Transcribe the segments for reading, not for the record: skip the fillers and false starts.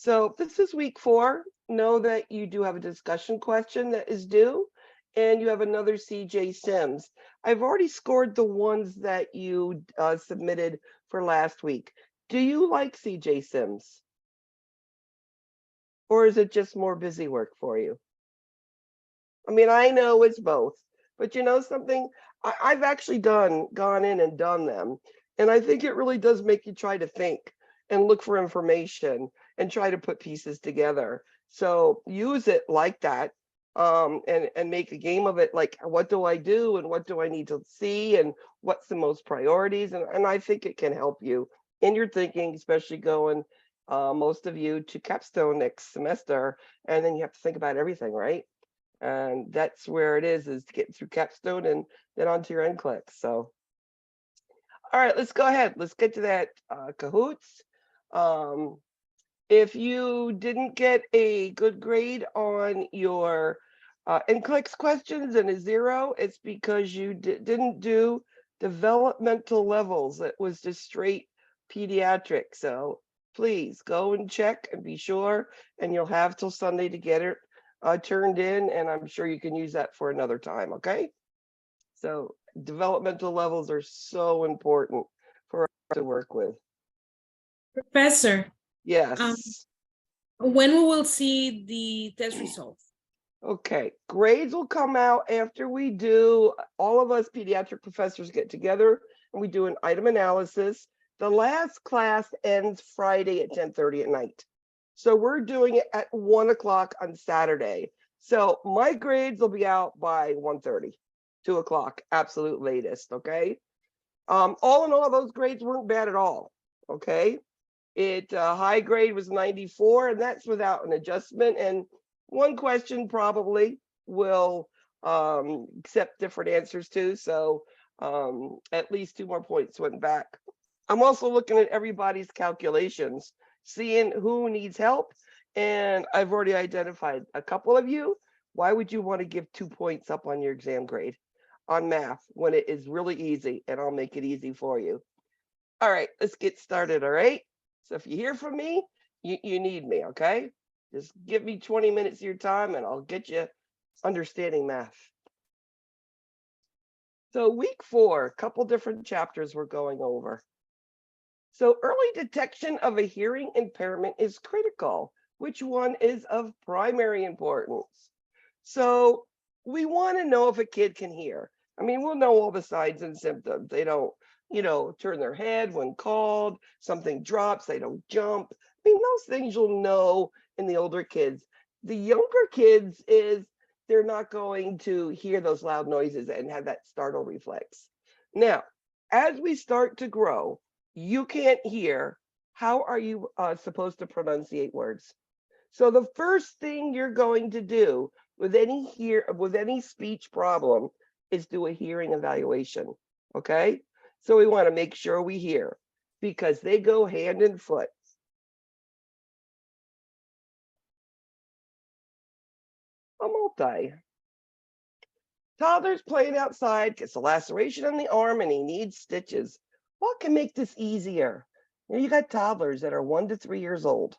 So this is week 4. Know that you do have a discussion question that is due, and you have another CJ Sims. I've already scored the ones that you submitted for last week. Do you like CJ Sims? Or is it just more busy work for you? I mean, I know it's both, but you know something? I've actually gone in and done them. And I think it really does make you try to think and look for information and try to put pieces together. So use it like that, and make a game of it. Like, what do I do and what do I need to see and what's the most priorities? And I think it can help you in your thinking, especially going, most of you, to capstone next semester. And then you have to think about everything, right? And that's where it is to get through capstone and then onto your NCLEX. So, all right, let's go ahead. Let's get to that Cahoots. If you didn't get a good grade on your NCLEX questions and a 0, it's because you didn't do developmental levels. It was just straight pediatric. So please go and check and be sure, and you'll have till Sunday to get it turned in, and I'm sure you can use that for another time, okay? So developmental levels are so important for us to work with. Professor, Yes. when we will see the test results? Okay, grades will come out after we do, all of us pediatric professors get together and we do an item analysis. The last class ends Friday at 10:30 at night. So we're doing it at 1 o'clock on Saturday. So my grades will be out by 1:30, 2 o'clock, absolute latest, okay? All in all, those grades weren't bad at all, okay? High grade was 94, and that's without an adjustment. And one question probably will accept different answers to. So at least 2 more points went back. I'm also looking at everybody's calculations, seeing who needs help. And I've already identified a couple of you. Why would you want to give 2 points up on your exam grade on math when it is really easy? And I'll make it easy for you. All right, let's get started. All right. So if you hear from me, you need me, okay? Just give me 20 minutes of your time and I'll get you understanding math. So week 4, a couple different chapters we're going over. So early detection of a hearing impairment is critical. Which one is of primary importance? So we want to know if a kid can hear. I mean, we'll know all the signs and symptoms. They don't, turn their head when called, something drops, they don't jump. I mean, those things you'll know in the older kids. The younger kids is they're not going to hear those loud noises and have that startle reflex. Now, as we start to grow, you can't hear. How are you supposed to pronunciate words? So the first thing you're going to do with any speech problem is do a hearing evaluation. Okay? So we want to make sure we hear, because they go hand in foot. A multi. Toddler's playing outside, gets a laceration on the arm, and he needs stitches. What can make this easier? You got toddlers that are 1 to 3 years old.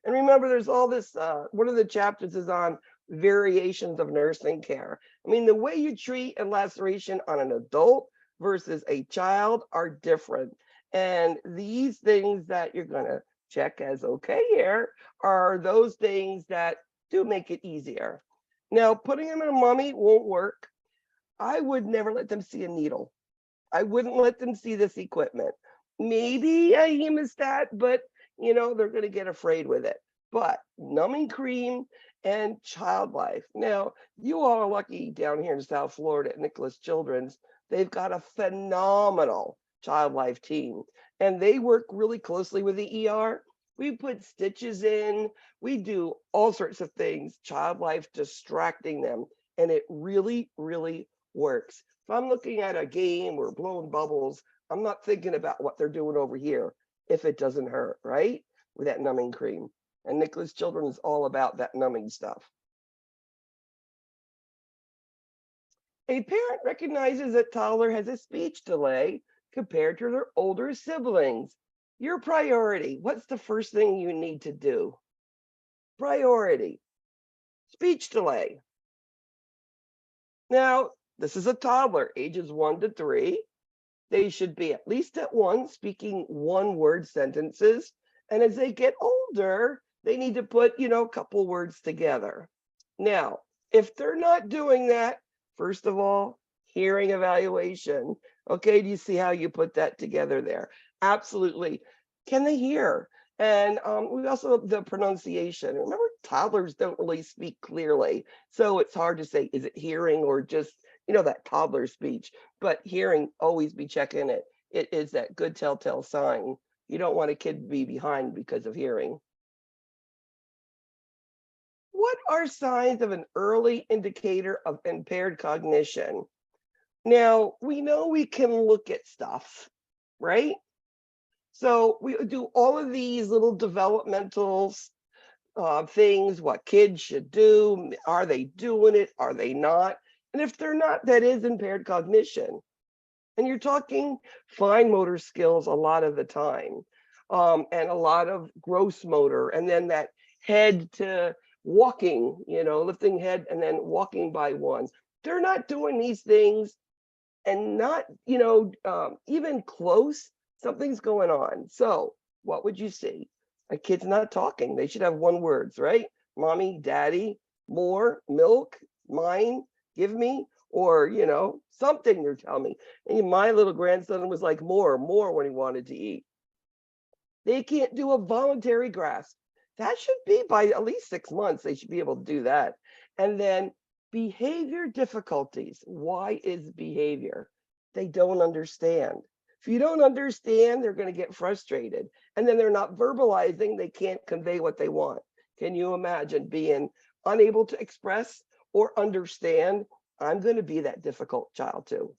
And remember, there's all this, one of the chapters is on variations of nursing care. I mean, the way you treat a laceration on an adult versus a child are different. And these things that you're going to check as okay here are those things that do make it easier. Now, putting them in a mummy won't work. I would never let them see a needle. I wouldn't let them see this equipment. Maybe a hemostat, but they're going to get afraid with it. But numbing cream and child life. Now, you all are lucky down here in South Florida at Nicholas Children's. They've got a phenomenal child life team, and they work really closely with the ER. We put stitches in, we do all sorts of things, child life, distracting them, and it really, really works. If I'm looking at a game or blowing bubbles, I'm not thinking about what they're doing over here if it doesn't hurt, right? With that numbing cream. And Nicholas Children is all about that numbing stuff. A parent recognizes that toddler has a speech delay compared to their older siblings. Your priority, what's the first thing you need to do? priority, speech delay. Now, this is a toddler, ages 1 to 3. They should be at least at 1 speaking one-word sentences. And as they get older, they need to put, a couple words together. Now, if they're not doing that, first of all, hearing evaluation. Okay, do you see how you put that together there? Absolutely. Can they hear? And we also have the pronunciation. Remember, toddlers don't really speak clearly. So it's hard to say, is it hearing or just, that toddler speech? But hearing, always be checking it. It is that good telltale sign. You don't want a kid to be behind because of hearing. What are signs of an early indicator of impaired cognition? Now, we know we can look at stuff, right? So we do all of these little developmental things, what kids should do. Are they doing it? Are they not? And if they're not, that is impaired cognition. And you're talking fine motor skills a lot of the time, and a lot of gross motor, and then that head to walking, lifting head and then walking by one. They're not doing these things and not, even close, something's going on. So what would you see? A kid's not talking. They should have one words, right? Mommy, daddy, more, milk, mine, give me, or, something you're telling me. And my little grandson was like, more when he wanted to eat. They can't do a voluntary grasp. That should be by at least 6 months. They should be able to do that. And then behavior difficulties. Why is behavior? They don't understand. If you don't understand, they're going to get frustrated. And then they're not verbalizing. They can't convey what they want. Can you imagine being unable to express or understand? I'm going to be that difficult child too.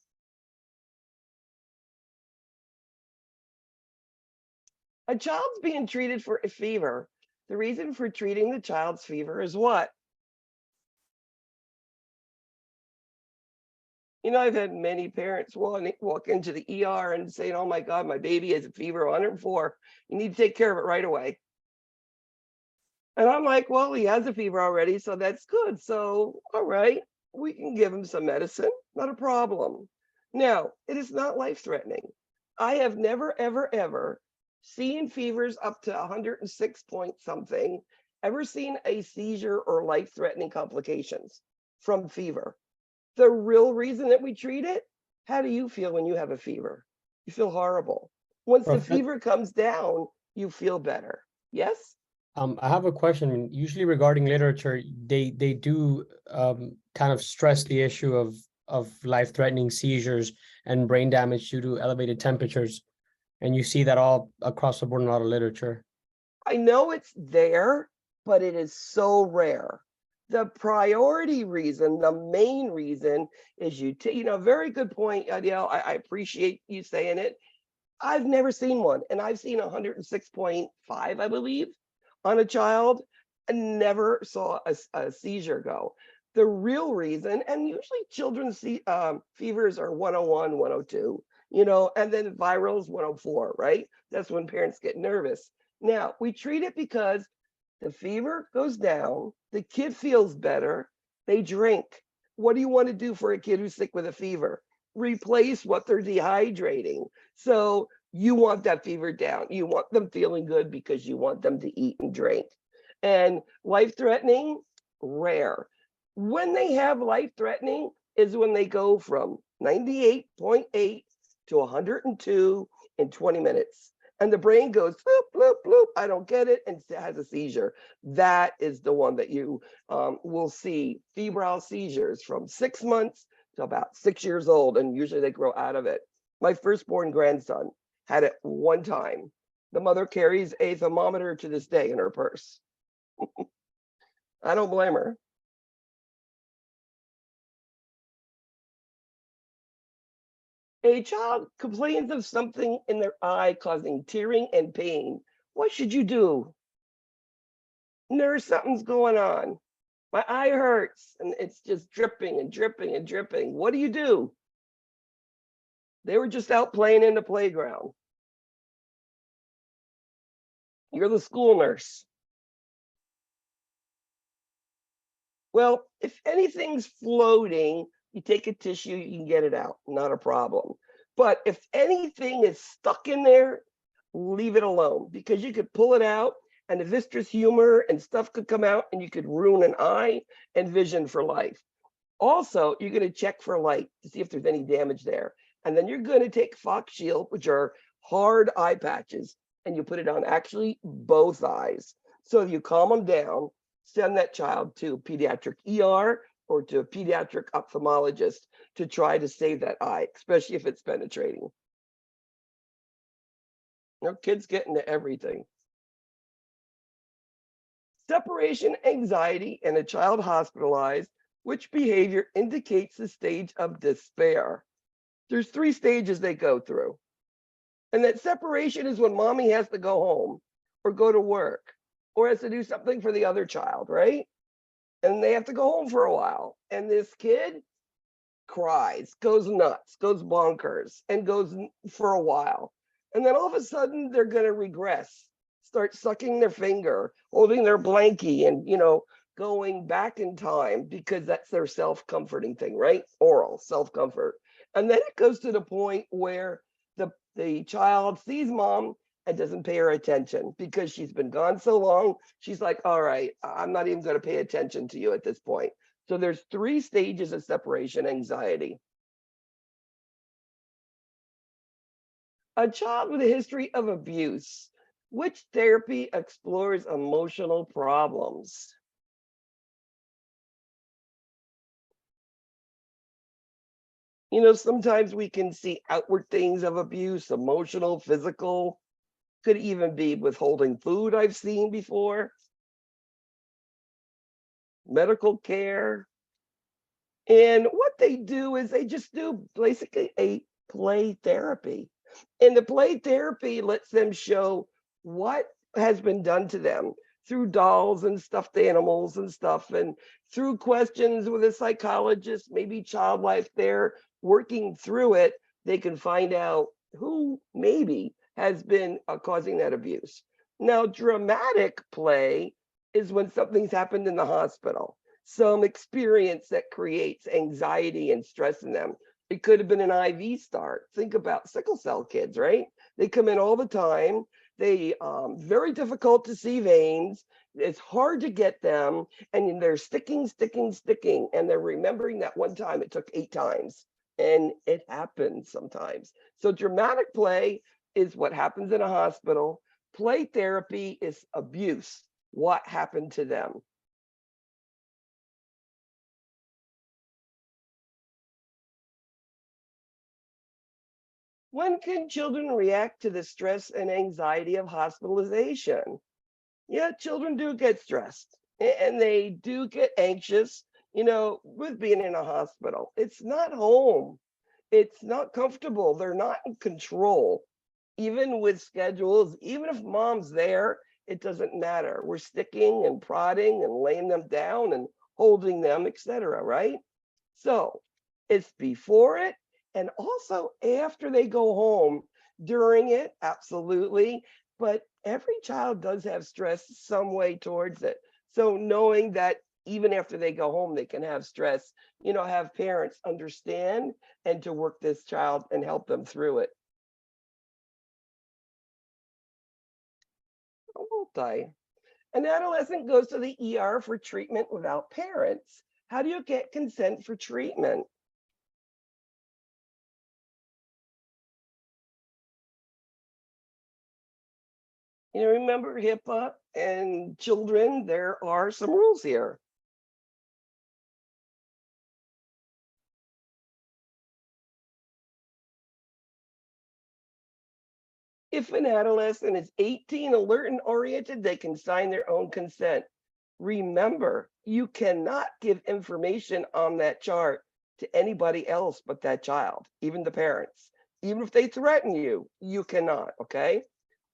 A child's being treated for a fever. The reason for treating the child's fever is what? I've had many parents walk into the ER and say, oh my God, my baby has a fever, 104. You need to take care of it right away. And I'm like, well, he has a fever already, so that's good. So, all right, we can give him some medicine, not a problem. Now, it is not life-threatening. I have never, ever, ever seen fevers up to 106 point something, ever seen a seizure or life-threatening complications from fever. The real reason that we treat it, how do you feel when you have a fever? You feel horrible. Once the fever comes down, you feel better. Yes? I have a question. Usually regarding literature, they do kind of stress the issue of life-threatening seizures and brain damage due to elevated temperatures. And you see that all across the board in a lot of literature. I know it's there, but it is so rare. The priority reason, the main reason is very good point, Adele. I appreciate you saying it. I've never seen one, and I've seen 106.5, I believe, on a child, and never saw a seizure go. The real reason, and usually children's fevers are 101, 102, and then virals 104, right? That's when parents get nervous. Now, we treat it because the fever goes down, the kid feels better, they drink. What do you want to do for a kid who's sick with a fever? Replace what they're dehydrating. So you want that fever down. You want them feeling good because you want them to eat and drink. And life-threatening, rare. When they have life-threatening is when they go from 98.8 to 102 in 20 minutes. And the brain goes, bloop, bloop, bloop, I don't get it, and has a seizure. That is the one that you will see febrile seizures from 6 months to about 6 years old, and usually they grow out of it. My firstborn grandson had it one time. The mother carries a thermometer to this day in her purse. I don't blame her. A child complains of something in their eye causing tearing and pain. What should you do? Nurse, something's going on. My eye hurts and it's just dripping and dripping and dripping. What do you do? They were just out playing in the playground. You're the school nurse. Well, if anything's floating, you take a tissue, you can get it out, not a problem. But if anything is stuck in there, leave it alone, because you could pull it out and the viscous humor and stuff could come out and you could ruin an eye and vision for life. Also, you're going to check for light to see if there's any damage there. And then you're going to take Fox Shield, which are hard eye patches, and you put it on actually both eyes. So you calm them down, send that child to pediatric ER or to a pediatric ophthalmologist to try to save that eye, especially if it's penetrating. You know, kids get into everything. Separation anxiety in a child hospitalized, which behavior indicates the stage of despair. There's 3 stages they go through. And that separation is when mommy has to go home or go to work or has to do something for the other child, right? And they have to go home for a while. And this kid cries, goes nuts, goes bonkers, and goes for a while. And then all of a sudden they're going to regress, start sucking their finger, holding their blankie, and, you know, going back in time because that's their self-comforting thing, right? Oral self-comfort. And then it goes to the point where the child sees mom and doesn't pay her attention because she's been gone so long. She's like, all right, I'm not even going to pay attention to you at this point. So there's 3 stages of separation anxiety. A child with a history of abuse. Which therapy explores emotional problems? You know, sometimes we can see outward things of abuse, emotional, physical, could even be withholding food I've seen before, medical care. And what they do is they just do basically a play therapy. And the play therapy lets them show what has been done to them through dolls and stuffed animals and stuff, and through questions with a psychologist, maybe child life there, working through it, they can find out who maybe has been causing that abuse. Now, dramatic play is when something's happened in the hospital, some experience that creates anxiety and stress in them. It could have been an IV start. Think about sickle cell kids, right? They come in all the time. They very difficult to see veins. It's hard to get them, and they're sticking, and they're remembering that one time it took 8 times, and it happens sometimes. So dramatic play is what happens in a hospital. Play therapy is abuse. What happened to them? When can children react to the stress and anxiety of hospitalization? Yeah, children do get stressed and they do get anxious, you know, with being in a hospital. It's not home. It's not comfortable. They're not in control. Even with schedules, even if mom's there, it doesn't matter. We're sticking and prodding and laying them down and holding them, etc., right? So it's before it and also after they go home. During it, absolutely. But every child does have stress some way towards it. So knowing that even after they go home, they can have stress, you know, have parents understand and to work this child and help them through it. Multi. An adolescent goes to the ER for treatment without parents. How do you get consent for treatment? You know, remember HIPAA and children, there are some rules here. If an adolescent is 18, alert and oriented, they can sign their own consent. Remember, you cannot give information on that chart to anybody else but that child, even the parents. Even if they threaten you, you cannot, okay?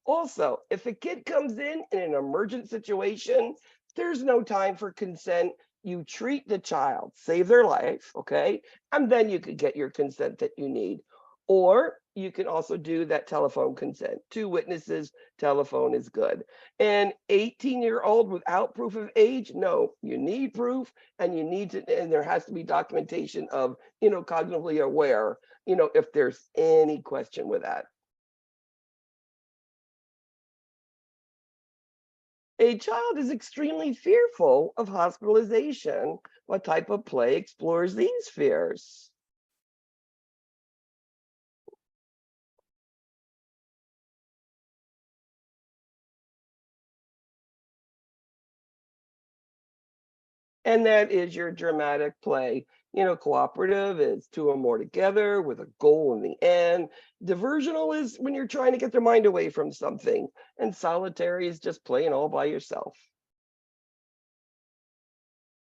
Also, if a kid comes in an emergent situation, there's no time for consent. You treat the child, save their life, okay? And then you could get your consent that you need. Or you can also do that telephone consent. 2 witnesses, telephone is good. An 18-year-old without proof of age, no, you need proof, and you need to, and there has to be documentation of, cognitively aware, if there's any question with that. A child is extremely fearful of hospitalization. What type of play explores these fears? And that is your dramatic play. Cooperative is 2 or more together with a goal in the end. Diversional is when you're trying to get their mind away from something. And solitary is just playing all by yourself.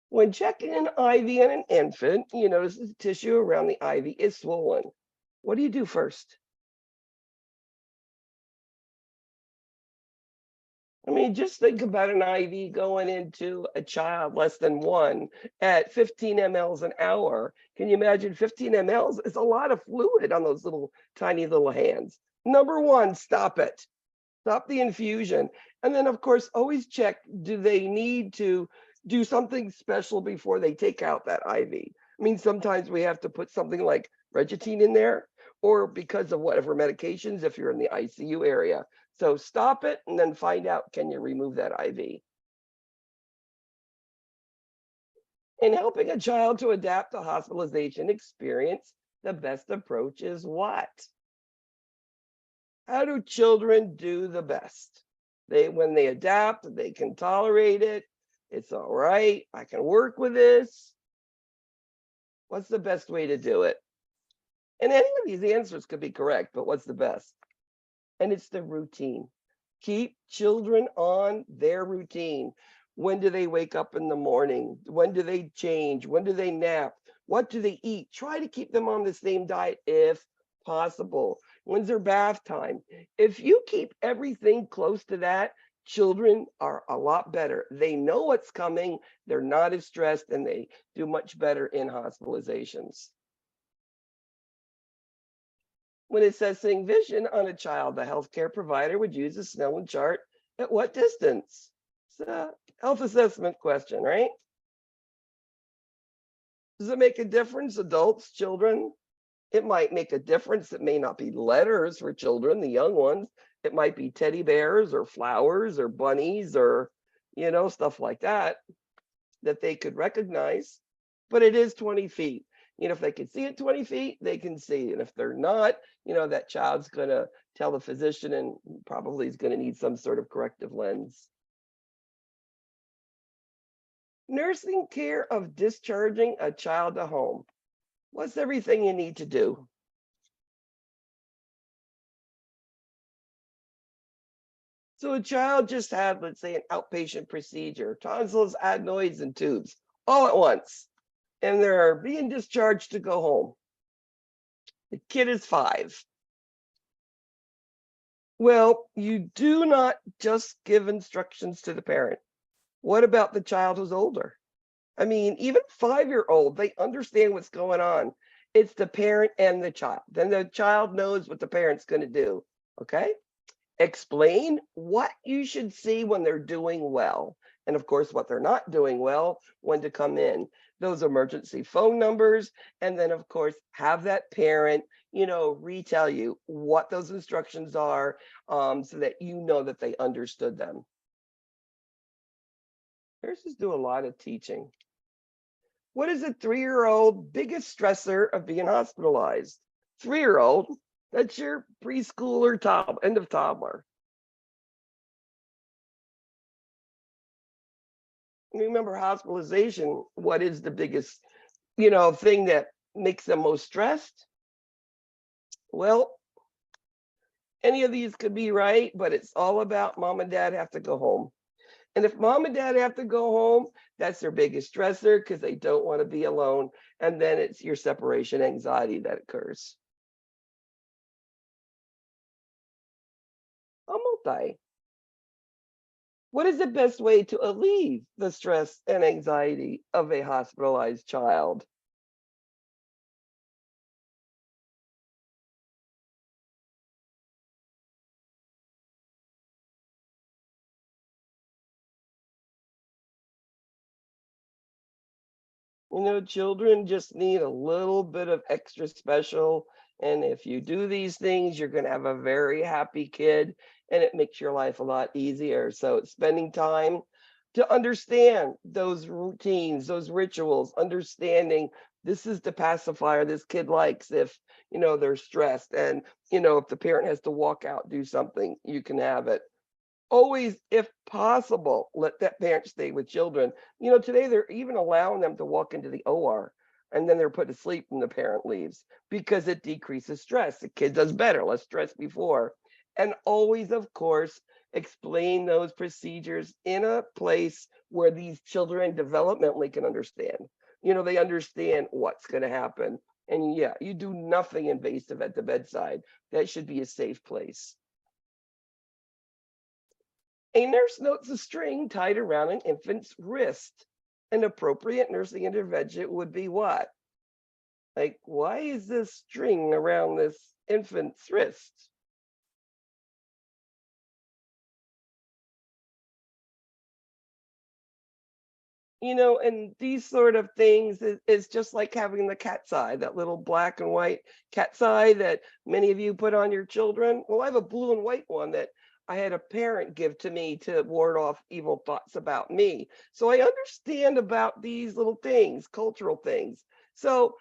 When checking an IV in an infant, you notice the tissue around the IV is swollen. What do you do first? I mean, just think about an IV going into a child less than 1 at 15 mLs an hour. Can you imagine 15 mLs? It's a lot of fluid on those little tiny little hands. Number 1, stop it. Stop the infusion. And then, of course, always check, do they need to do something special before they take out that IV? I mean, sometimes we have to put something like Regitine in there, or because of whatever medications, if you're in the ICU area. So stop it and then find out, can you remove that IV? In helping a child to adapt to hospitalization experience, the best approach is what? How do children do the best? When they adapt, they can tolerate it. It's all right. I can work with this. What's the best way to do it? And any of these answers could be correct, but what's the best? And it's the routine. Keep children on their routine. When do they wake up in the morning? When do they change? When do they nap? What do they eat? Try to keep them on the same diet if possible. When's their bath time? If you keep everything close to that, children are a lot better. They know what's coming. They're not as stressed, and they do much better in hospitalizations. When assessing vision on a child, the healthcare provider would use a Snellen chart at what distance? It's a health assessment question, right? Does it make a difference, adults, children? It might make a difference. It may not be letters for children, the young ones. It might be teddy bears or flowers or bunnies or, stuff like that they could recognize. But it is 20 feet. If they can see it 20 feet, they can see. And if they're not, that child's going to tell the physician and probably is going to need some sort of corrective lens. Nursing care of discharging a child to home. What's everything you need to do? So a child just had, let's say, an outpatient procedure, tonsils, adenoids, and tubes all at once, and they're being discharged to go home. The kid is 5. Well, you do not just give instructions to the parent. What about the child who's older? I mean, even 5-year-old, they understand what's going on. It's the parent and the child. Then the child knows what the parent's going to do. Okay? Explain what you should see when they're doing well. And of course, what they're not doing well, when to come in. Those emergency phone numbers. And then, of course, have that parent, retell you what those instructions are, so that you know that they understood them. Nurses do a lot of teaching. What is a 3-year-old biggest stressor of being hospitalized? 3-year-old, that's your preschooler, end of toddler. Remember, hospitalization, what is the biggest, thing that makes them most stressed? Well, any of these could be right, but it's all about mom and dad have to go home. And if mom and dad have to go home, that's their biggest stressor because they don't want to be alone. And then it's your separation anxiety that occurs. A multi. What is the best way to alleviate the stress and anxiety of a hospitalized child? Children just need a little bit of extra special. And if you do these things, you're going to have a very happy kid and it makes your life a lot easier. So it's spending time to understand those routines, those rituals, understanding this is the pacifier this kid likes if, they're stressed. And, if the parent has to walk out, do something, you can have it. Always, if possible, let that parent stay with children. Today they're even allowing them to walk into the OR and then they're put to sleep when the parent leaves because it decreases stress. The kid does better, less stress before. And always, of course, explain those procedures in a place where these children developmentally can understand. They understand what's going to happen. And yeah, you do nothing invasive at the bedside. That should be a safe place. A nurse notes a string tied around an infant's wrist. An appropriate nursing intervention would be what? Like, why is this string around this infant's wrist? And these sort of things is just like having the cat's eye, that little black and white cat's eye that many of you put on your children. Well, I have a blue and white one that I had a parent give to me to ward off evil thoughts about me. So I understand about these little things, cultural things. So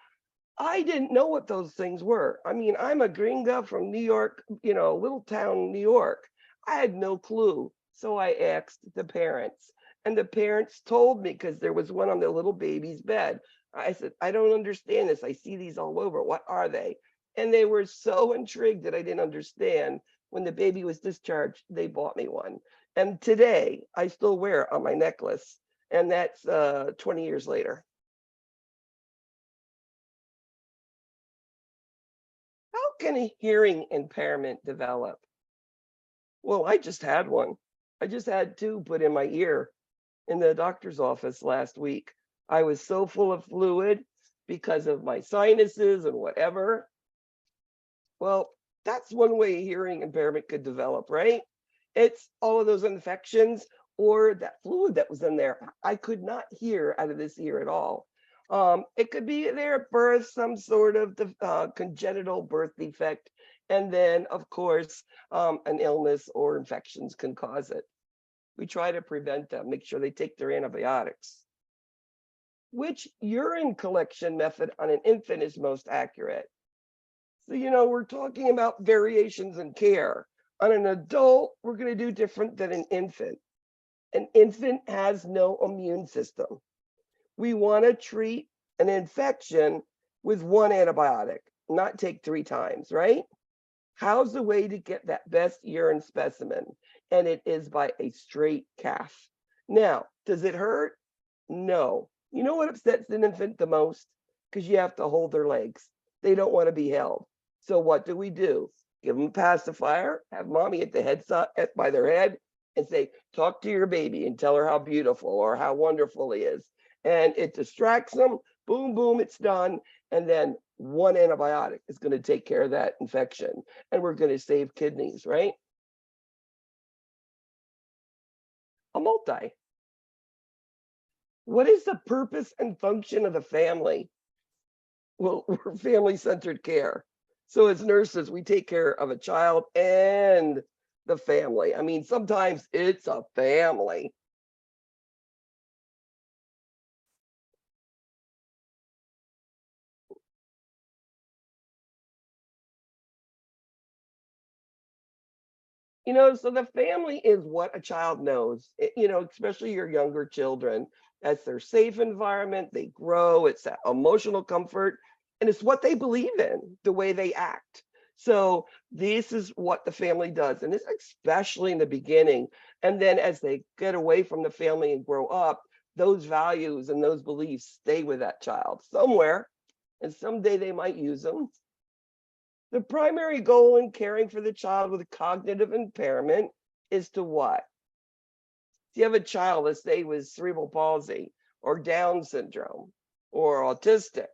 I didn't know what those things were. I mean, I'm a gringa from New York, little town, New York. I had no clue. So I asked the parents, and the parents told me because there was one on the little baby's bed. I said, I don't understand this. I see these all over. What are they? And they were so intrigued that I didn't understand. When the baby was discharged, they bought me one. And today I still wear it on my necklace. And that's 20 years later. How can a hearing impairment develop? Well, I just had one. I just had two put in my ear in the doctor's office last week. I was so full of fluid because of my sinuses and whatever. Well, that's one way hearing impairment could develop, right? It's all of those infections or that fluid that was in there. I could not hear out of this ear at all. It could be there at birth, some sort of congenital birth defect. And then, of course, an illness or infections can cause it. We try to prevent them, make sure they take their antibiotics. Which urine collection method on an infant is most accurate? So, we're talking about variations in care. On an adult, we're going to do different than an infant. An infant has no immune system. We want to treat an infection with one antibiotic, not take 3 times, right? How's the way to get that best urine specimen? And it is by a straight calf. Now, does it hurt? No. You know what upsets an infant the most? Because you have to hold their legs. They don't want to be held. So what do? Give them a pacifier, have mommy at the head by their head and say, talk to your baby and tell her how beautiful or how wonderful he is. And it distracts them. Boom, boom, it's done. And then one antibiotic is going to take care of that infection. And we're going to save kidneys, right? A multi. What is the purpose and function of the family? Well, we're family-centered care. So as nurses, we take care of a child and the family. I mean, sometimes it's a family. So the family is what a child knows, especially your younger children. That's their safe environment. They grow. It's that emotional comfort. And it's what they believe in, the way they act. So this is what the family does. And it's especially in the beginning. And then as they get away from the family and grow up, those values and those beliefs stay with that child somewhere. And someday they might use them. The primary goal in caring for the child with cognitive impairment is to what? If you have a child, let's say with cerebral palsy or Down syndrome or autistic,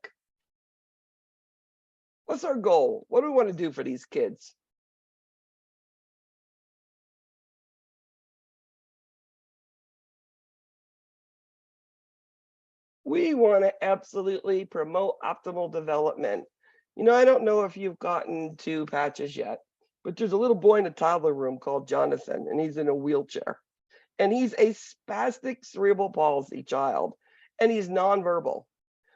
what's our goal? What do we want to do for these kids? We want to absolutely promote optimal development. I don't know if you've gotten to Patches yet, but there's a little boy in a toddler room called Jonathan, and he's in a wheelchair. And he's a spastic cerebral palsy child, and he's nonverbal.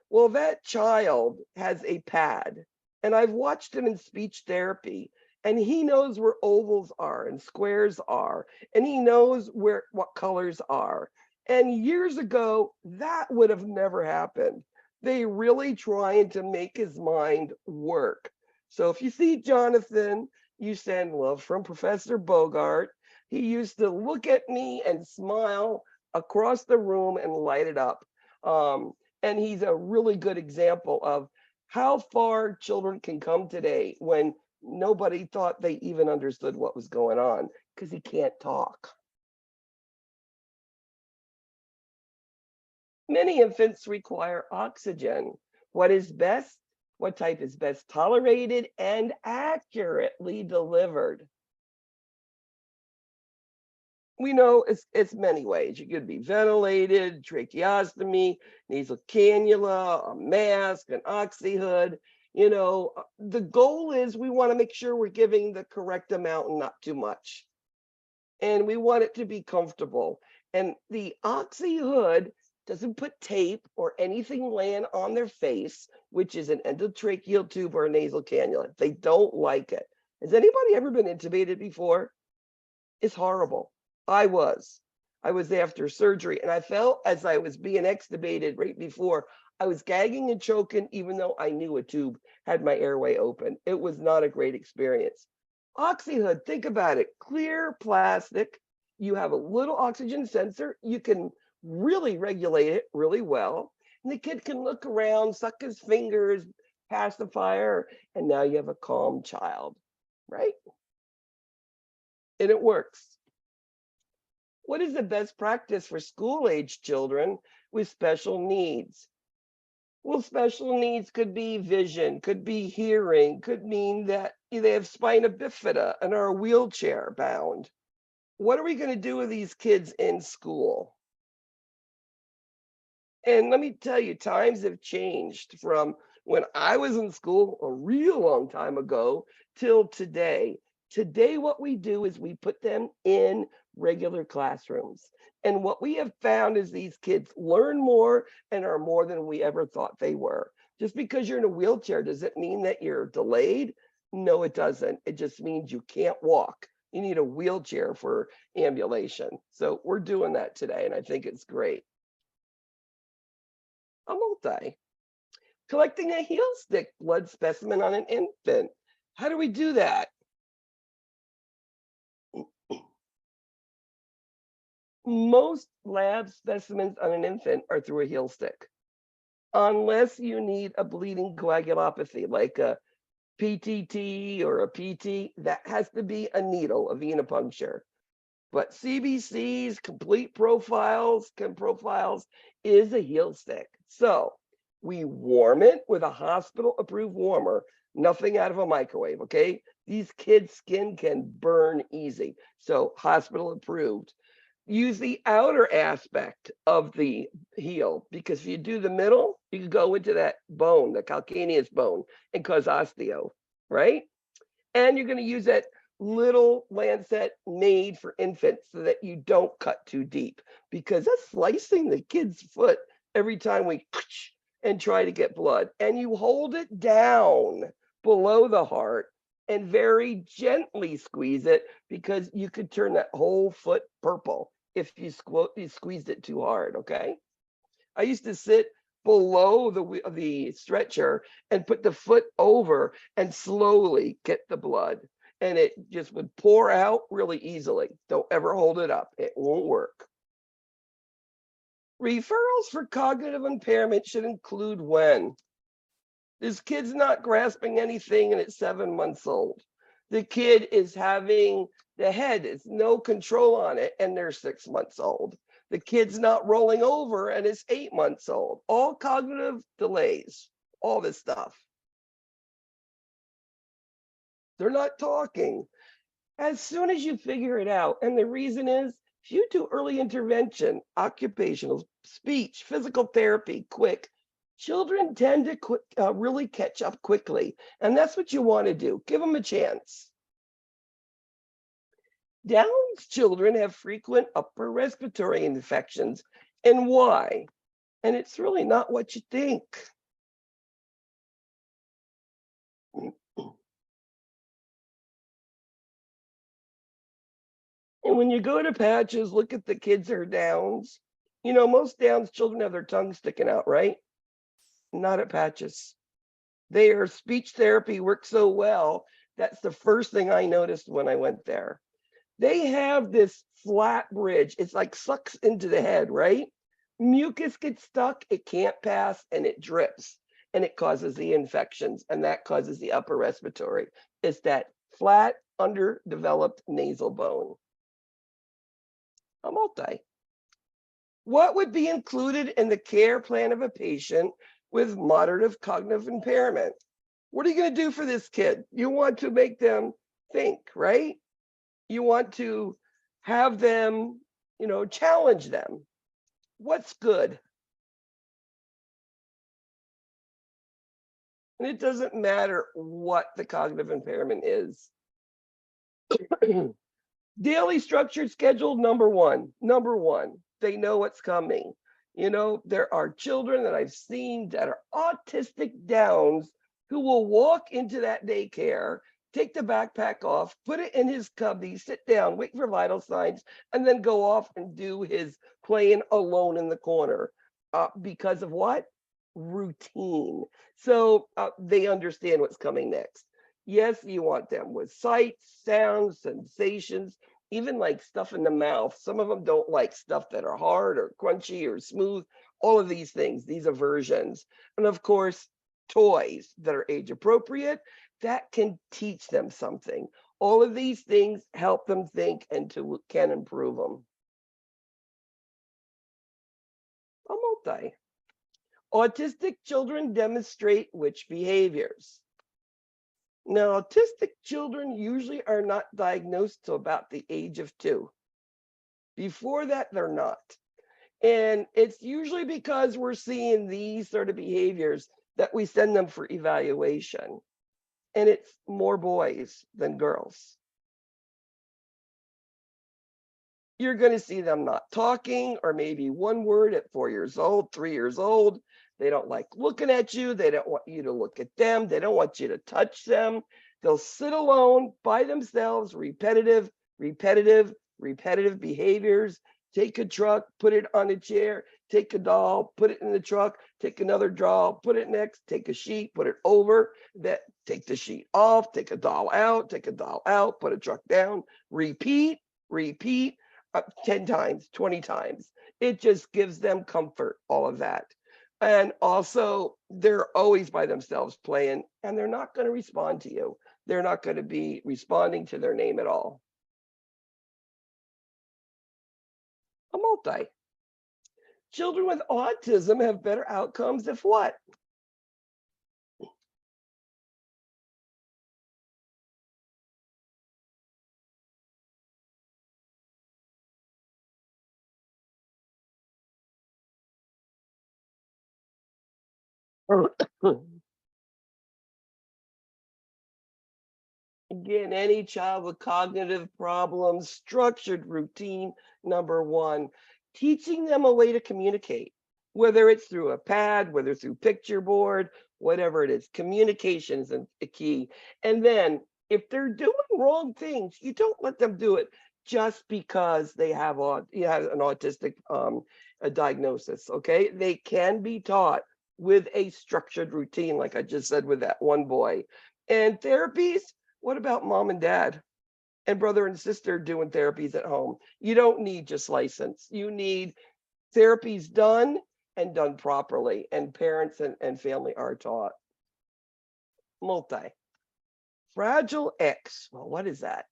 Well, that child has a pad, and I've watched him in speech therapy, and he knows where ovals are and squares are, and he knows what colors are. And years ago, that would have never happened. They really trying to make his mind work. So if you see Jonathan, you send love from Professor Bogart. He used to look at me and smile across the room and light it up. And he's a really good example of how far children can come today when nobody thought they even understood what was going on because he can't talk. Many infants require oxygen. What is best? What type is best tolerated and accurately delivered? We know it's many ways. You could be ventilated, tracheostomy, nasal cannula, a mask, an oxy hood. The goal is we want to make sure we're giving the correct amount and not too much. And we want it to be comfortable. And the oxy hood doesn't put tape or anything laying on their face, which is an endotracheal tube or a nasal cannula. They don't like it. Has anybody ever been intubated before? It's horrible. I was after surgery, and I felt as I was being extubated right before, I was gagging and choking, even though I knew a tube had my airway open. It was not a great experience. Oxyhood, think about it, clear plastic. You have a little oxygen sensor. You can really regulate it really well. And the kid can look around, suck his fingers, pacifier, and now you have a calm child, right? And it works. What is the best practice for school-age children with special needs? Well, special needs could be vision, could be hearing, could mean that they have spina bifida and are wheelchair bound. What are we going to do with these kids in school? And let me tell you, times have changed from when I was in school a real long time ago till today. Today, what we do is we put them in regular classrooms. And what we have found is these kids learn more and are more than we ever thought they were. Just because you're in a wheelchair, does it mean that you're delayed? No, it doesn't. It just means you can't walk. You need a wheelchair for ambulation. So we're doing that today, and I think it's great. A multi. Collecting a heel stick blood specimen on an infant. How do we do that? Most lab specimens on an infant are through a heel stick, unless you need a bleeding coagulopathy like a PTT or a PT. That has to be a needle, a venipuncture. But CBCs, complete profiles, is a heel stick. So we warm it with a hospital-approved warmer, nothing out of a microwave, okay? These kids' skin can burn easy, so hospital-approved. Use the outer aspect of the heel, because if you do the middle, you can go into that bone, the calcaneus bone, and cause osteo, right? And you're going to use that little lancet made for infants so that you don't cut too deep, because that's slicing the kid's foot every time we and try to get blood. And you hold it down below the heart and very gently squeeze it, because you could turn that whole foot purple if you squeezed it too hard, okay? I used to sit below the stretcher and put the foot over and slowly get the blood. And it just would pour out really easily. Don't ever hold it up. It won't work. Referrals for cognitive impairment should include when this kid's not grasping anything and it's 7 months old. The kid is having the head, it's no control on it, and they're 6 months old. The kid's not rolling over and it's 8 months old. All cognitive delays, all this stuff. They're not talking. As soon as you figure it out, and the reason is If you do early intervention, occupational, speech, physical therapy, quick, children tend to really catch up quickly. And that's what you want to do. Give them a chance. Down's children have frequent upper respiratory infections. And why? And it's really not what you think. And when you go to Patches, look at the kids that are Downs. You know, most Downs children have their tongue sticking out, right? Not at Patches. Their speech therapy works so well. That's the first thing I noticed when I went there. They have this flat bridge. It's like sucks into the head, right? Mucus gets stuck, it can't pass, and it drips, and it causes the infections, and that causes the upper respiratory. It's that flat, underdeveloped nasal bone. A multi. What would be included in the care plan of a patient with moderate cognitive impairment? What are you going to do for this kid? You want to make them think, right? You want to have them, you know, challenge them. What's good? And it doesn't matter what the cognitive impairment is. Daily structured schedule, number one. They know what's coming. You know, there are children that I've seen that are autistic Downs who will walk into that daycare, take the backpack off, put it in his cubby, sit down, wait for vital signs, and then go off and do his playing alone in the corner. Because of what? Routine. So they understand what's coming next. Yes, you want them with sights, sounds, sensations, even like stuff in the mouth. Some of them don't like stuff that are hard or crunchy or smooth. All of these things, these aversions. And of course, toys that are age appropriate, that can teach them something. All of these things help them think and can improve them. A multi. Autistic children demonstrate which behaviors? Now, autistic children usually are not diagnosed till about the age of 2. Before that, they're not. And it's usually because we're seeing these sort of behaviors that we send them for evaluation. And it's more boys than girls. You're going to see them not talking, or maybe one word at 4 years old, 3 years old. They don't like looking at you. They don't want you to look at them. They don't want you to touch them. They'll sit alone by themselves, repetitive behaviors. Take a truck, put it on a chair, take a doll, put it in the truck, take another doll, put it next, take a sheet, put it over, that take the sheet off, take a doll out, put a truck down, repeat 10 times, 20 times. It just gives them comfort, all of that. And also, they're always by themselves playing, and they're not going to respond to you. They're not going to be responding to their name at all. A multi. Children with autism have better outcomes if what? Again, any child with cognitive problems, structured routine, number one. Teaching them a way to communicate, whether it's through a pad, whether through picture board, whatever it is. Communication is a key. And then if they're doing wrong things, you don't let them do it just because they have an autistic a diagnosis, okay? They can be taught with a structured routine, like I just said with that one boy. And therapies, what about mom and dad and brother and sister doing therapies at home? You don't need just license. You need therapies done and done properly, and parents and family are taught. Multi. Fragile X. Well, what is that?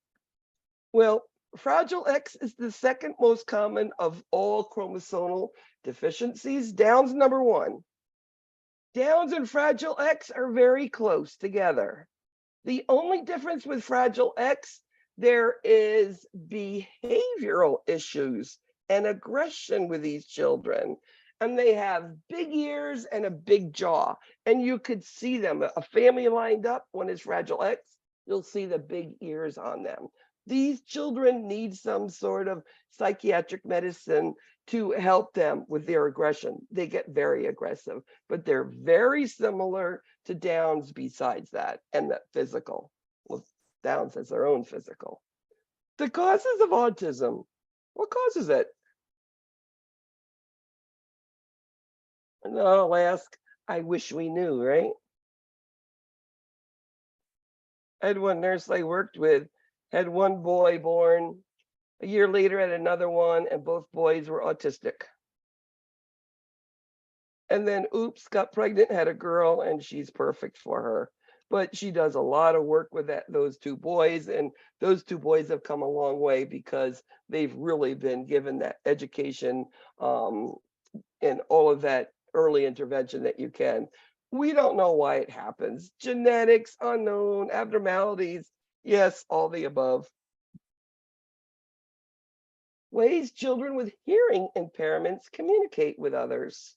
Well, Fragile X is the second most common of all chromosomal deficiencies. Down's number one. Downs and Fragile X are very close together. The only difference with Fragile X, There is behavioral issues and aggression with these children. And they have big ears and a big jaw. And you could see them. A family lined up, one is Fragile X, you'll see the big ears on them. These children need some sort of psychiatric medicine to help them with their aggression. They get very aggressive, but they're very similar to Downs besides that, and that physical. Well, Downs has their own physical. The causes of autism. What causes it? And I'll ask, I wish we knew, right? I had one nurse I worked with, had one boy born. A year later, had another one, and both boys were autistic. And then, oops, got pregnant, had a girl, and she's perfect for her. But she does a lot of work with those two boys, and those two boys have come a long way because they've really been given that education and all of that early intervention that you can. We don't know why it happens. Genetics, unknown, abnormalities, yes, all the above. Ways children with hearing impairments communicate with others.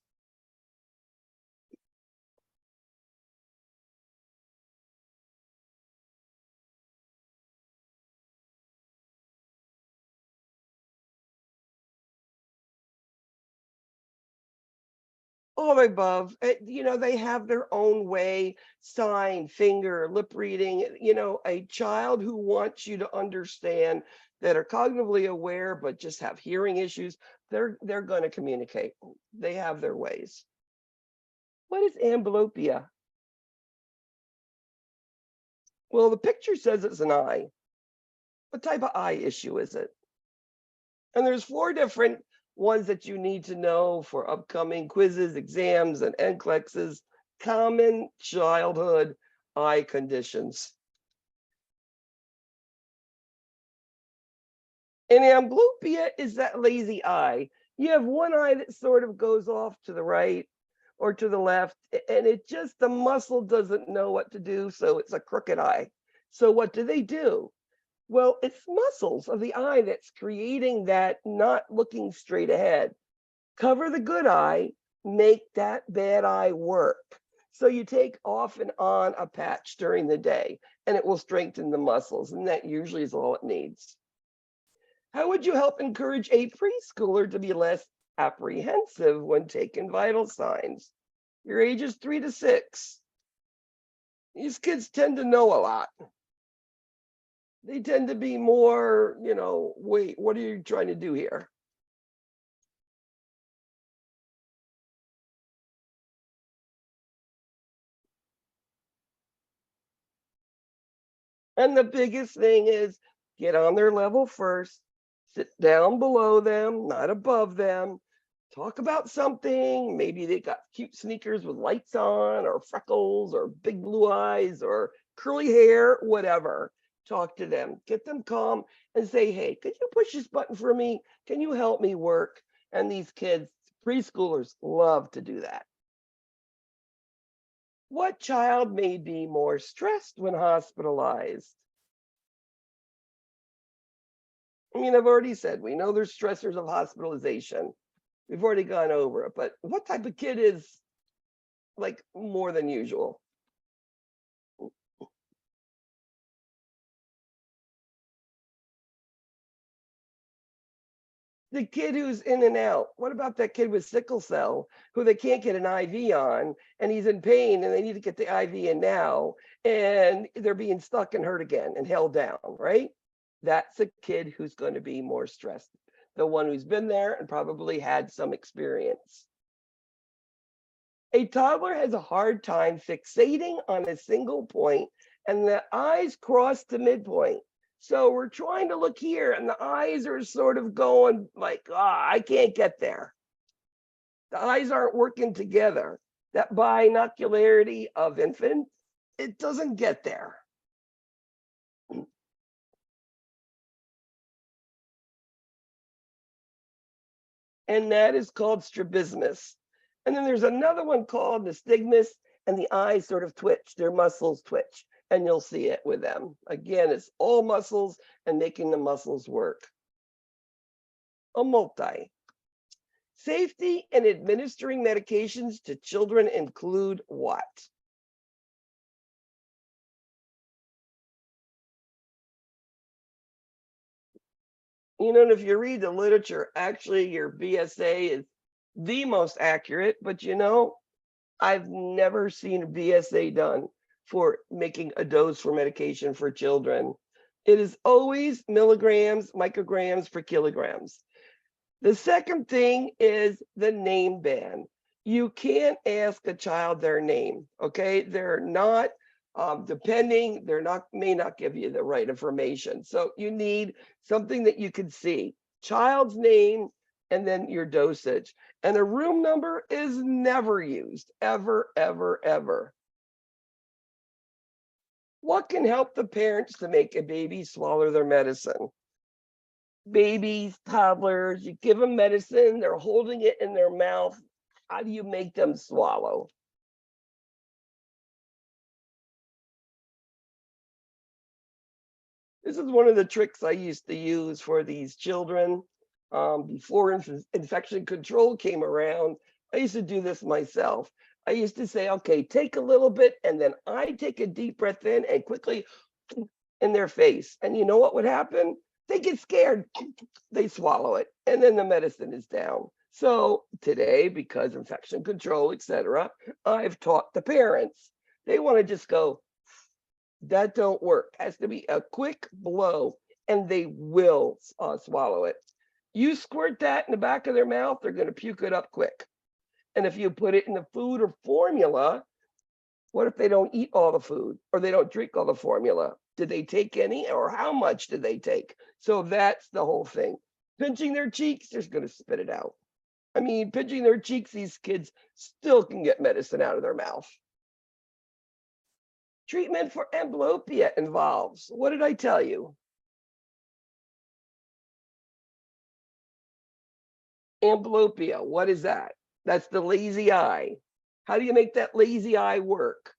All the above. You know, they have their own way, sign, finger, lip reading. You know, a child who wants you to understand, that are cognitively aware but just have hearing issues, they're going to communicate. They have their ways. What is amblyopia? Well, the picture says it's an eye. What type of eye issue is it? And there's 4 different ones that you need to know for upcoming quizzes, exams, and NCLEXs. Common childhood eye conditions. And amblyopia is that lazy eye. You have one eye that sort of goes off to the right or to the left, and it just, the muscle doesn't know what to do, so it's a crooked eye. So what do? Well, it's muscles of the eye that's creating that not looking straight ahead. Cover the good eye, make that bad eye work. So you take off and on a patch during the day, and it will strengthen the muscles, and that usually is all it needs. How would you help encourage a preschooler to be less apprehensive when taking vital signs? Your age is 3 to 6. These kids tend to know a lot. They tend to be more, you know, wait, what are you trying to do here? And the biggest thing is get on their level first, sit down below them, not above them. Talk about something. Maybe they got cute sneakers with lights on, or freckles, or big blue eyes, or curly hair, whatever. Talk to them, get them calm, and say, hey, could you push this button for me? Can you help me work? And these kids, preschoolers, love to do that. What child may be more stressed when hospitalized? I mean, I've already said, we know there's stressors of hospitalization. We've already gone over it, but what type of kid is like more than usual? The kid who's in and out. What about that kid with sickle cell who they can't get an IV on, and he's in pain and they need to get the IV in now, and they're being stuck and hurt again and held down, right? That's a kid who's going to be more stressed. The one who's been there and probably had some experience. A toddler has a hard time fixating on a single point, and the eyes cross the midpoint. So we're trying to look here, and the eyes are sort of going like, I can't get there. The eyes aren't working together. That binocularity of infant, it doesn't get there. And that is called strabismus. And then there's another one called nystagmus, and the eyes sort of twitch, their muscles twitch. and you'll see it with them. Again, it's all muscles and making the muscles work. A multi. Safety in administering medications to children include what? You know, and if you read the literature, actually your BSA is the most accurate, but you know, I've never seen a BSA done for making a dose for medication for children. It is always milligrams, micrograms per kilograms. The second thing is the name ban. You can't ask a child their name, okay? They're not may not give you the right information. So you need something that you can see. Child's name and then your dosage. And a room number is never used, ever, ever, ever. What can help the parents to make a baby swallow their medicine? Babies, toddlers, you give them medicine, they're holding it in their mouth. How do you make them swallow? This is one of the tricks I used to use for these children. Before infection control came around, I used to do this myself. I used to say, okay, take a little bit, and then I take a deep breath in and quickly in their face. And you know what would happen? They get scared, they swallow it, and then the medicine is down. So today, because infection control, etc., I've taught the parents. They want to just go, that don't work. It has to be a quick blow, and they will swallow it. You squirt that in the back of their mouth, they're going to puke it up quick. And if you put it in the food or formula, what if they don't eat all the food or they don't drink all the formula? Did they take any, or how much did they take? So that's the whole thing. Pinching their cheeks, they're going to spit it out. I mean, pinching their cheeks, these kids still can get medicine out of their mouth. Treatment for amblyopia involves, what did I tell you? Amblyopia, what is that? That's the lazy eye. How do you make that lazy eye work?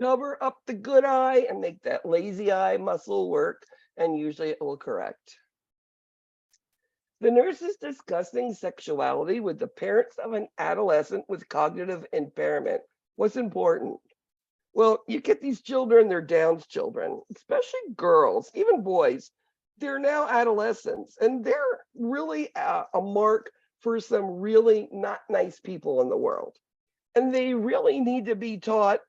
Cover up the good eye and make that lazy eye muscle work, and usually it will correct. The nurse is discussing sexuality with the parents of an adolescent with cognitive impairment. What's important? Well, you get these children, they're Down's children, especially girls, even boys. They're now adolescents, and they're really a mark for some really not nice people in the world. And they really need to be taught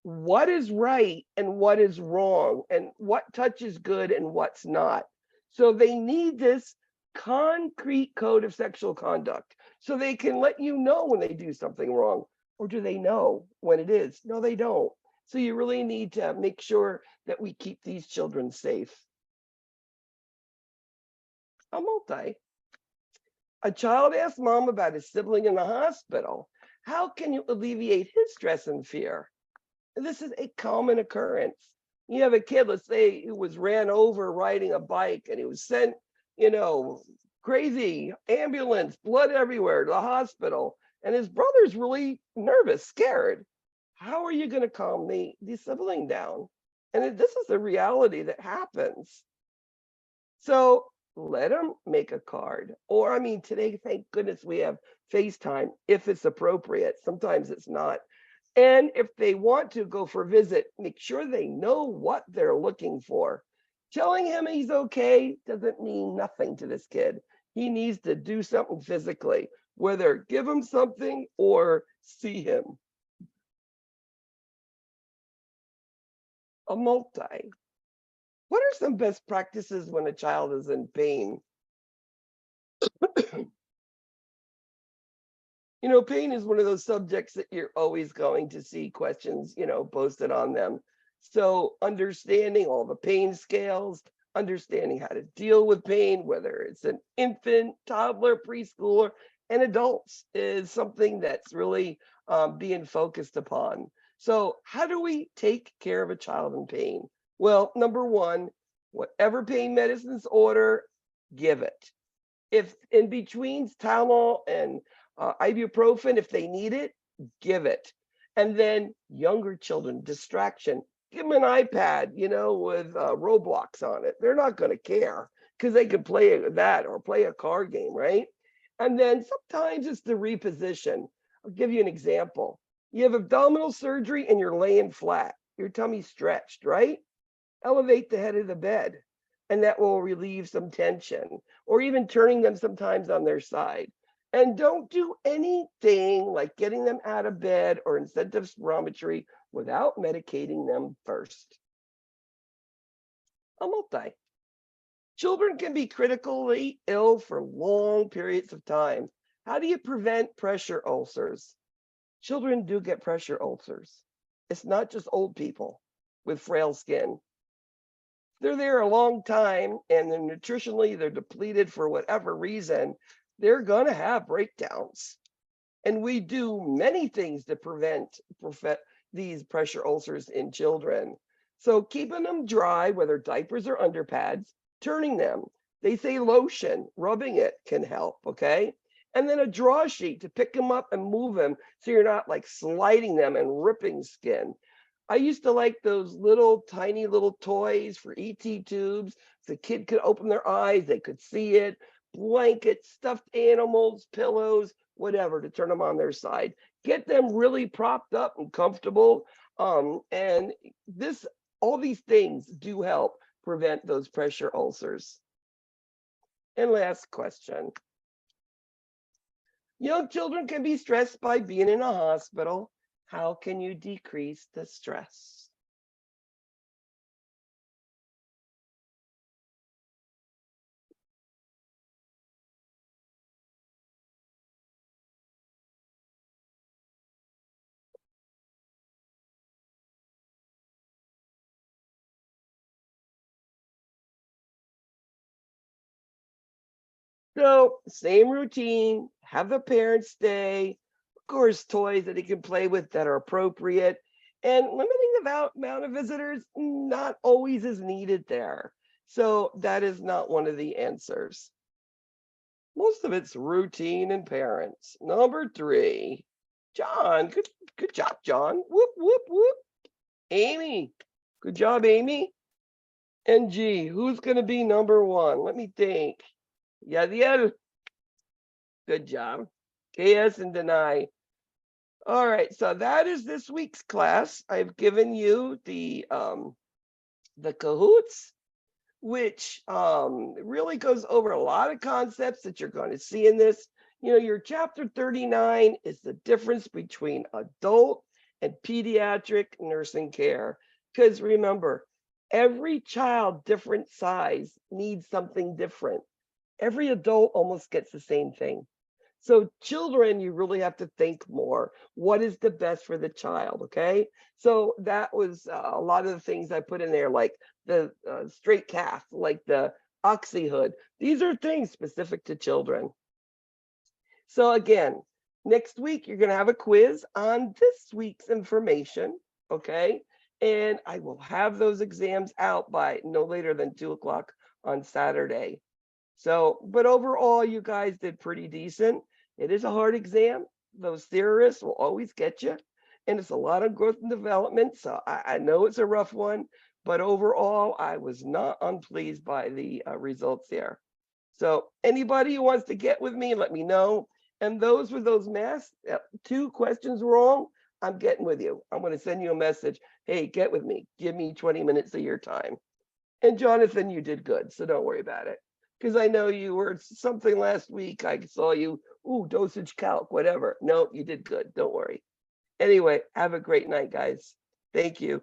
what is right and what is wrong, and what touch is good and what's not. So they need this concrete code of sexual conduct so they can let you know when they do something wrong. Or do they know when it is? No, they don't. So you really need to make sure that we keep these children safe. A multi. A child asked mom about his sibling in the hospital. How can you alleviate his stress and fear? This is a common occurrence. You have a kid, let's say, who was ran over riding a bike and he was sent, you know, crazy, ambulance, blood everywhere to the hospital. And his brother's really nervous, scared. How are you going to calm the sibling down? And this is the reality that happens. So let him make a card. Or, I mean, today, thank goodness we have FaceTime if it's appropriate. Sometimes it's not. And if they want to go for a visit, make sure they know what they're looking for. Telling him he's okay doesn't mean nothing to this kid. He needs to do something physically, whether give him something or see him. A multi. What are some best practices when a child is in pain? You know, pain is one of those subjects that you're always going to see questions, you know, posted on them. So understanding all the pain scales, understanding how to deal with pain, whether it's an infant, toddler, preschooler, and adults, is something that's really being focused upon. So how do we take care of a child in pain? Well, number one, whatever pain medicines order, give it. If in between Tylenol and ibuprofen, if they need it, give it. And then younger children, distraction, give them an iPad, with Roblox on it. They're not going to care because they can play that or play a card game, right? And then sometimes it's the reposition. I'll give you an example. You have abdominal surgery and you're laying flat. Your tummy's stretched, right? Elevate the head of the bed, and that will relieve some tension, or even turning them sometimes on their side. And don't do anything like getting them out of bed or incentive spirometry without medicating them first. A multi. Children can be critically ill for long periods of time. How do you prevent pressure ulcers? Children do get pressure ulcers. It's not just old people with frail skin. They're there a long time and they're nutritionally, they're depleted for whatever reason, they're going to have breakdowns. And we do many things to prevent these pressure ulcers in children. So keeping them dry, whether diapers or underpads, turning them. They say lotion, rubbing it can help, okay? And then a draw sheet to pick them up and move them so you're not like sliding them and ripping skin. I used to like those little tiny little toys for ET tubes. The kid could open their eyes, they could see it, blankets, stuffed animals, pillows, whatever, to turn them on their side. Get them really propped up and comfortable. And all these things do help prevent those pressure ulcers. And last question. Young children can be stressed by being in a hospital. How can you decrease the stress? So same routine, have the parents stay, of course, toys that he can play with that are appropriate, and limiting the amount of visitors not always is needed there. So that is not one of the answers. Most of it's routine and parents. Number 3, John, good job, John. Whoop, whoop, whoop. Amy, good job, Amy. And G, who's going to be number 1? Let me think. Yeah. Good job. KS and Deny. All right, so that is this week's class. I've given you the Kahoots, which really goes over a lot of concepts that you're going to see in this. Your chapter 39 is the difference between adult and pediatric nursing care. Because remember, every child, different size, needs something different. Every adult almost gets the same thing. So children, you really have to think more. What is the best for the child, okay? So that was a lot of the things I put in there, like the straight calf, like the oxy hood. These are things specific to children. So again, next week, you're gonna have a quiz on this week's information, okay? And I will have those exams out by no later than 2 o'clock on Saturday. So, but overall, you guys did pretty decent. It is a hard exam. Those theorists will always get you. And it's a lot of growth and development. So I know it's a rough one, but overall, I was not unpleased by the results there. So anybody who wants to get with me, let me know. And those with those math, 2 questions wrong, I'm getting with you. I'm going to send you a message. Hey, get with me. Give me 20 minutes of your time. And Jonathan, you did good. So don't worry about it. Because I know you were something last week. I saw you, dosage calc, whatever. No, you did good. Don't worry. Anyway, have a great night, guys. Thank you.